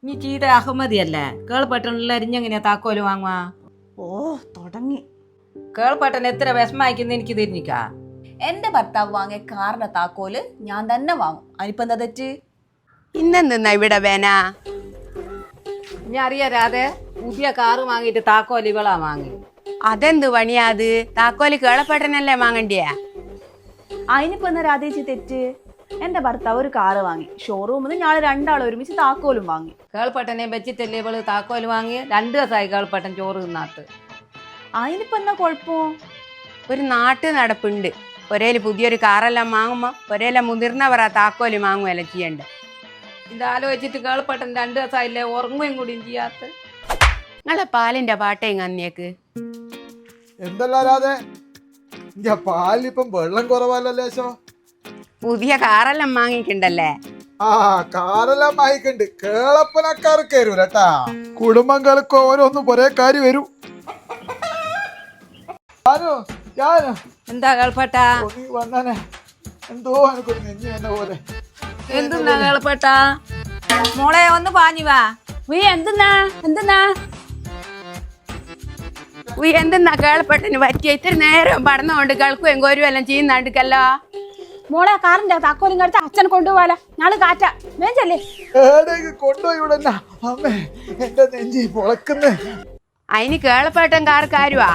നീ ചീത അഹമ്മദിയല്ലേ? കേൾപ്പട്ടനുള്ള അരിഞ്ഞെങ്ങനെയാ താക്കോല് വാങ്ങുവാ? ഓ തുടങ്ങി. കേൾപ്പട്ടൻ എത്ര വിഷമായിക്കുന്ന എനിക്ക് തിരിഞ്ഞിക്കാ. എന്റെ ഭർത്താവ് വാങ്ങിയ കാറിന്റെ താക്കോല് ഞാൻ തന്നെ വാങ്ങും. അതിനിപ്പോ എന്താ തെറ്റ്? ഇന്നെന്താ ഇവിടെ വേന? ഞാൻ അറിയാതെ പുതിയ കാറ് വാങ്ങിയിട്ട് താക്കോല് ഇവളാ വാങ്ങി. അതെന്ത് പണിയാ അത്? താക്കോല് കേളപ്പെട്ടനല്ലേ വാങ്ങണ്ടിയാ? അതിനിപ്പോ എന്താ രാധേച്ചി തെറ്റ്? എന്റെ ഭർത്താവ് ഒരു കാറ് വാങ്ങി, ഷോറൂമിൽ നിന്ന് ഞങ്ങൾ രണ്ടാളും ഒരുമിച്ച് താക്കോലും വാങ്ങി. കേൾപ്പട്ടനെ വെച്ചിട്ടല്ലേ ഇവള് താക്കോല് വാങ്ങി? 2 ദിവസമായി കേൾപ്പട്ടൻ ചോറ് തിന്നാത്ത്. അതിനിപ്പോ എന്താ കുഴപ്പം? ഒരു നാട്ടു നടപ്പുണ്ട്. ഒരേല് പുതിയൊരു കാറെല്ലാം വാങ്ങുമ്പോ ഒരേല മുതിർന്നവർ ആ താക്കോല് വാങ്ങുവല്ല ചെയ്യണ്ട. ഇതാലോചിച്ചിട്ട് കേൾപ്പട്ടൻ 2 ദിവസമായില്ലേ ഉറങ്ങുകയും കൂടിയും ചെയ്യാത്ത. നിങ്ങളെ പാലിന്റെ പാട്ടയും കന്നിയേക്ക് എന്തല്ലാതെ പാലിപ്പം വെള്ളം കുറവല്ല ലേശോ. പുതിയ കാറെല്ലാം വാങ്ങിക്കണ്ടല്ലേ? ആ കാറെല്ലാം വാങ്ങിക്കണ്ട്. കേളപ്പനക്കാർ കയറൂലട്ടാ. കുടുംബങ്ങൾക്ക് ഓരോന്നും ഒരേ കാര്യം വരൂ. എന്താ കേൾപ്പട്ട? വന്നാനെ എന്തോ എനിക്കൊരു നെഞ്ഞു എന്ന പോലെ. എന്തെന്നാ കേൾപ്പട്ട? മോളെ ഒന്ന് പാഞ്ഞു വാ. എന്തെന്നാ കേളപ്പെട്ടന് പറ്റിയ? ഇത്തിരി നേരം പടന്നുകൊണ്ട് കേൾക്കുകയും കോരുവെല്ലാം ചെയ്യുന്നുണ്ടല്ലോ. മോളെ കാറിന്റെ താക്കോലും കടിച്ച് അച്ഛൻ കൊണ്ടുപോകാല. ഞാള് കാറ്റ വേഞ്ചല്ലേ ഏടേക്ക് കൊണ്ടുപോയി വിടന്ന അമ്മേ. എന്റെ നെഞ്ചി പൊളക്കുന്നു. അതിന് കേളപ്പെട്ടൻ കാർക്കാരുവാ?